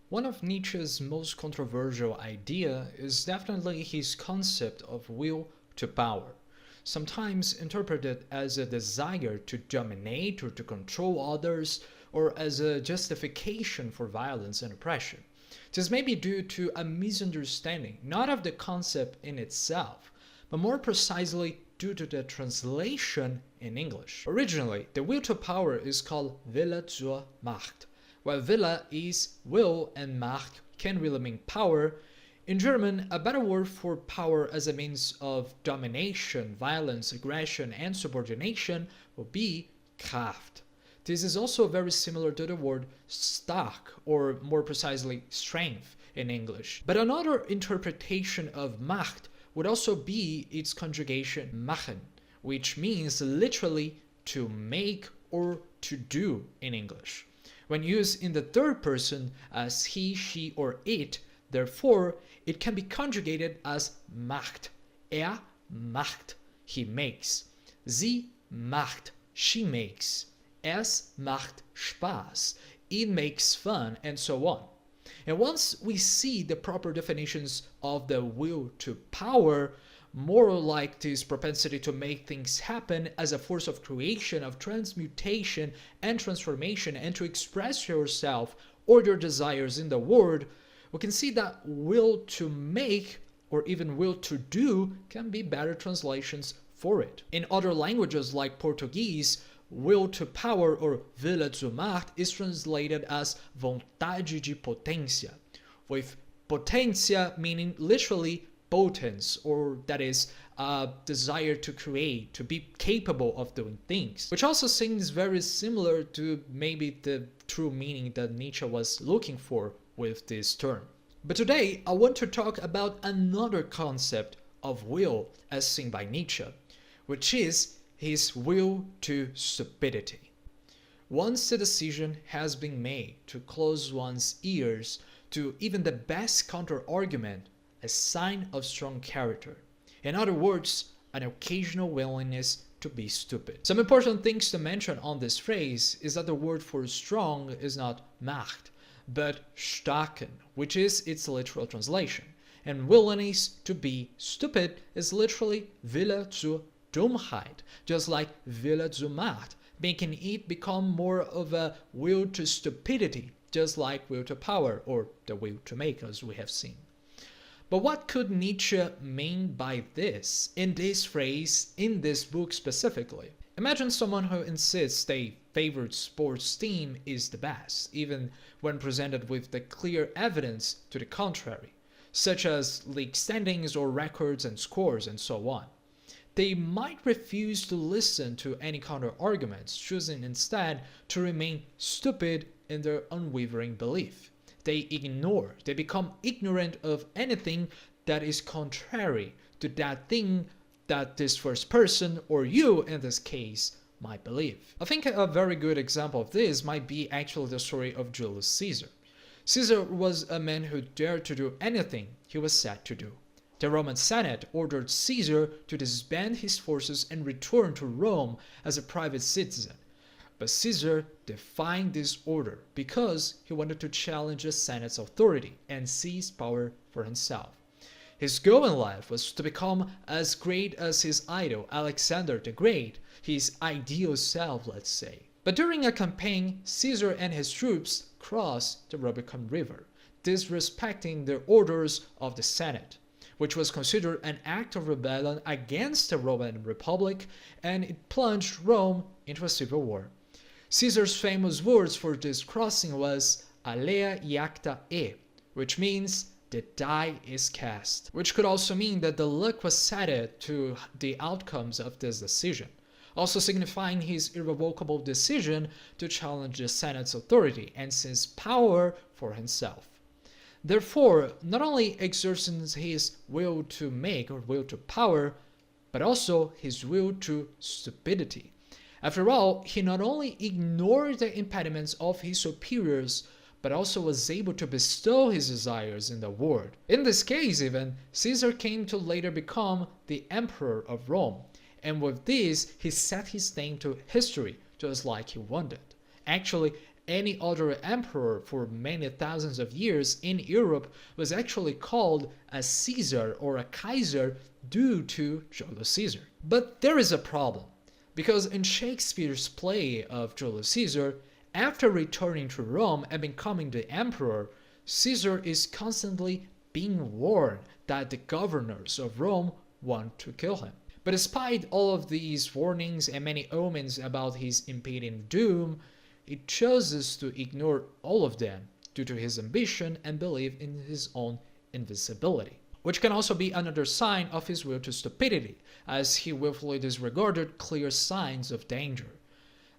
One of Nietzsche's most controversial ideas is definitely his concept of will to power, sometimes interpreted as a desire to dominate or to control others, or as a justification for violence and oppression. This may be due to a misunderstanding, not of the concept in itself, but more precisely due to the translation in English. Originally, the will to power is called Wille zur Macht. While Wille is will and Macht can really mean power, in German, a better word for power as a means of domination, violence, aggression, and subordination would be Kraft. This is also very similar to the word stark, or more precisely strength in English. But another interpretation of Macht would also be its conjugation machen, which means literally to make or to do in English. When used in the third person as he, she, or it, therefore, it can be conjugated as macht. Er macht, he makes. Sie macht, she makes. Es macht Spaß, it makes fun, and so on. And once we see the proper definitions of the will to power, more like this propensity to make things happen as a force of creation, of transmutation and transformation, and to express yourself or your desires in the world, we can see that will to make or even will to do can be better translations for it. In other languages like Portuguese, will to power or Wille zur Macht is translated as vontade de potência, with potência meaning literally potence, or that is a desire to create, to be capable of doing things, which also seems very similar to maybe the true meaning that Nietzsche was looking for with this term. But today I want to talk about another concept of will as seen by Nietzsche, which is his will to stupidity. Once the decision has been made to close one's ears to even the best counter-argument, a sign of strong character. In other words, an occasional willingness to be stupid. Some important things to mention on this phrase is that the word for strong is not Macht, but starken, which is its literal translation. And willingness to be stupid is literally Wille zur Dummheit, just like Wille zur Macht, making it become more of a will to stupidity, just like will to power or the will to make, as we have seen. But what could Nietzsche mean by this, in this phrase, in this book specifically? Imagine someone who insists their favorite sports team is the best, even when presented with the clear evidence to the contrary, such as league standings or records and scores and so on. They might refuse to listen to any counter-arguments, choosing instead to remain stupid in their unwavering belief. They become ignorant of anything that is contrary to that thing that this first person, or you in this case, might believe. I think a very good example of this might be actually the story of Julius Caesar. Caesar was a man who dared to do anything he was set to do. The Roman Senate ordered Caesar to disband his forces and return to Rome as a private citizen. But Caesar defied this order because he wanted to challenge the Senate's authority and seize power for himself. His goal in life was to become as great as his idol, Alexander the Great, his ideal self, let's say. But during a campaign, Caesar and his troops crossed the Rubicon River, disrespecting the orders of the Senate, which was considered an act of rebellion against the Roman Republic, and it plunged Rome into a civil war. Caesar's famous words for this crossing was alea iacta e, which means the die is cast, which could also mean that the luck was set to the outcomes of this decision, also signifying his irrevocable decision to challenge the Senate's authority and seize power for himself. Therefore, not only exerting his will to make or will to power, but also his will to stupidity. After all, he not only ignored the impediments of his superiors, but also was able to bestow his desires in the world. In this case even, Caesar came to later become the emperor of Rome, and with this he set his name to history just like he wanted. Actually, any other emperor for many thousands of years in Europe was actually called a Caesar or a Kaiser due to Julius Caesar. But there is a problem, because in Shakespeare's play of Julius Caesar, after returning to Rome and becoming the emperor, Caesar is constantly being warned that the governors of Rome want to kill him. But despite all of these warnings and many omens about his impending doom, he chooses to ignore all of them due to his ambition and belief in his own invincibility, which can also be another sign of his will to stupidity, as he willfully disregarded clear signs of danger.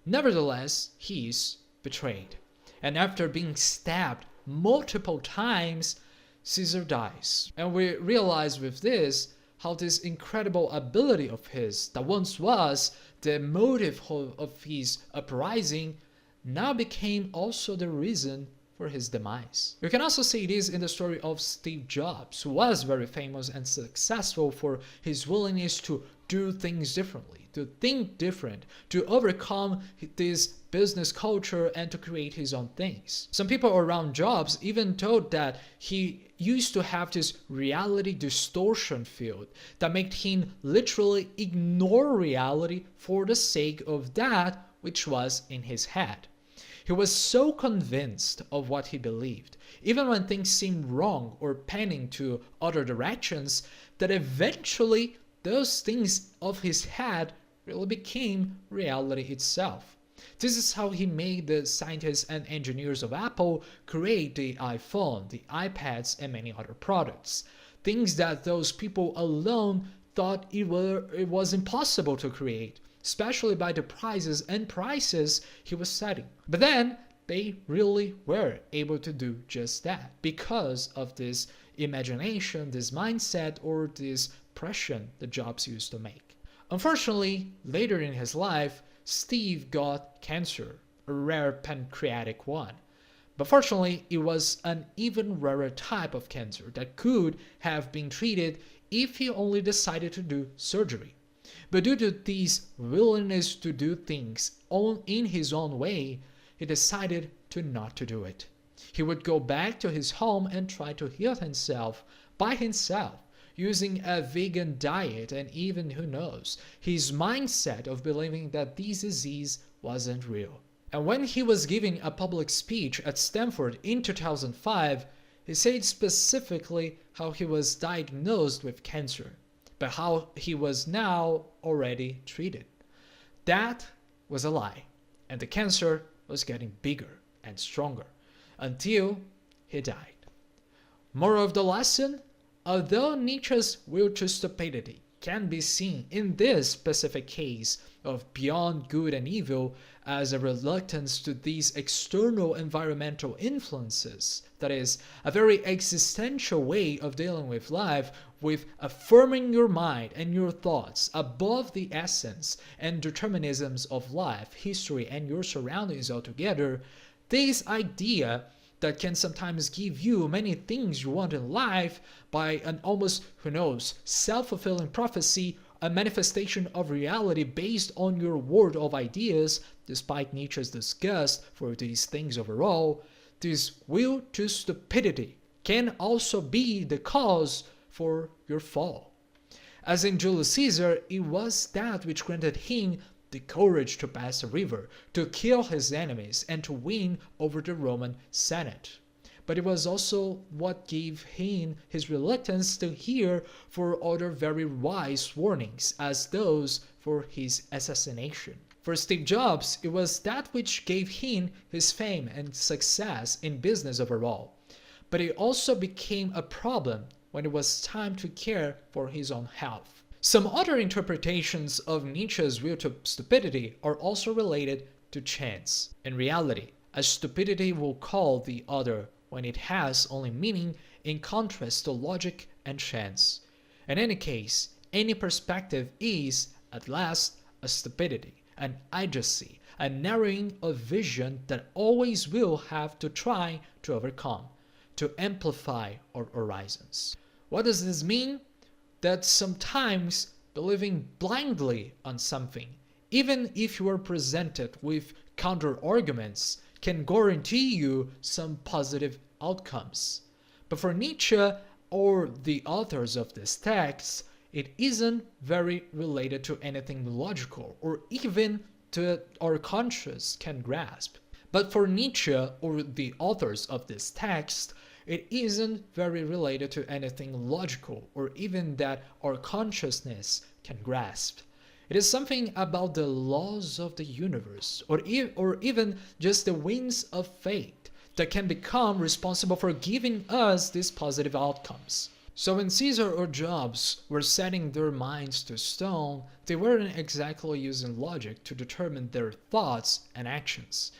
Nevertheless, he is betrayed, and after being stabbed multiple times, Caesar dies. And we realize with this how this incredible ability of his, that once was the motive of his uprising, now became also the reason for his demise. You can also see this in the story of Steve Jobs, who was very famous and successful for his willingness to do things differently, to think different, to overcome this business culture and to create his own things. Some people around Jobs even thought that he used to have this reality distortion field that made him literally ignore reality for the sake of that which was in his head. He was so convinced of what he believed, even when things seemed wrong or panning to other directions, that eventually those things of his head really became reality itself. This is how he made the scientists and engineers of Apple create the iPhone, the iPads, and many other products. Things that those people alone thought it was impossible to create, especially by the prices he was setting. But then they really were able to do just that because of this imagination, this mindset, or this impression that Jobs used to make. Unfortunately, later in his life, Steve got cancer, a rare pancreatic one. But fortunately, it was an even rarer type of cancer that could have been treated if he only decided to do surgery. But due to this willingness to do things in his own way, he decided to not to do it. He would go back to his home and try to heal himself by himself, using a vegan diet and even, who knows, his mindset of believing that this disease wasn't real. And when he was giving a public speech at Stanford in 2005, he said specifically how he was diagnosed with cancer, but how he was now already treated. That was a lie, and the cancer was getting bigger and stronger until he died. Moral of the lesson: although Nietzsche's will to stupidity can be seen in this specific case of beyond good and evil as a reluctance to these external environmental influences, that is, a very existential way of dealing with life, with affirming your mind and your thoughts above the essence and determinisms of life, history, and your surroundings altogether, this idea that can sometimes give you many things you want in life by an almost, who knows, self-fulfilling prophecy, a manifestation of reality based on your world of ideas, despite Nietzsche's disgust for these things overall, this will to stupidity can also be the cause for your fall. As in Julius Caesar, it was that which granted him the courage to pass a river, to kill his enemies, and to win over the Roman Senate. But it was also what gave him his reluctance to hear for other very wise warnings, as those for his assassination. For Steve Jobs, it was that which gave him his fame and success in business overall. But it also became a problem when it was time to care for his own health. Some other interpretations of Nietzsche's will to stupidity are also related to chance. In reality, a stupidity will call the other when it has only meaning in contrast to logic and chance. In any case, any perspective is, at last, a stupidity, an idiocy, a narrowing of vision that always will have to try to overcome, to amplify our horizons. What does this mean? That sometimes believing blindly on something, even if you are presented with counter-arguments, can guarantee you some positive outcomes. But for Nietzsche or the authors of this text, it isn't very related to anything logical or even to our conscience can grasp. But for Nietzsche or the authors of this text, it isn't very related to anything logical or even that our consciousness can grasp. It is something about the laws of the universe or even just the winds of fate that can become responsible for giving us these positive outcomes. So when Caesar or Jobs were setting their minds to stone, they weren't exactly using logic to determine their thoughts and actions.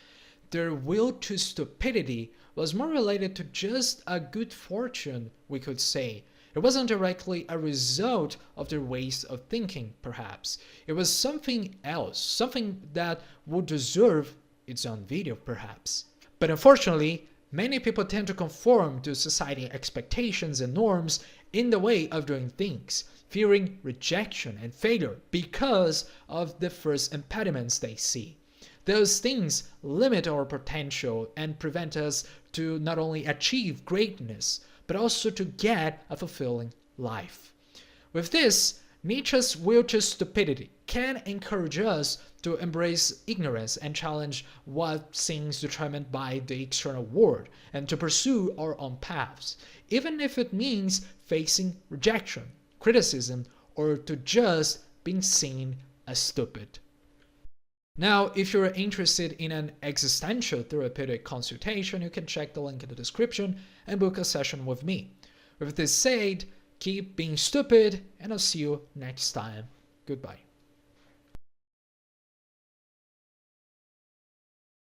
Their will to stupidity was more related to just a good fortune, we could say. It wasn't directly a result of their ways of thinking, perhaps. It was something else, something that would deserve its own video, perhaps. But unfortunately, many people tend to conform to society expectations and norms in the way of doing things, fearing rejection and failure because of the first impediments they see. Those things limit our potential and prevent us to not only achieve greatness, but also to get a fulfilling life. With this, Nietzsche's will to stupidity can encourage us to embrace ignorance and challenge what seems determined by the external world and to pursue our own paths, even if it means facing rejection, criticism, or to just being seen as stupid. Now, if you're interested in an existential therapeutic consultation, you can check the link in the description and book a session with me. With this said, keep being stupid, and I'll see you next time. Goodbye.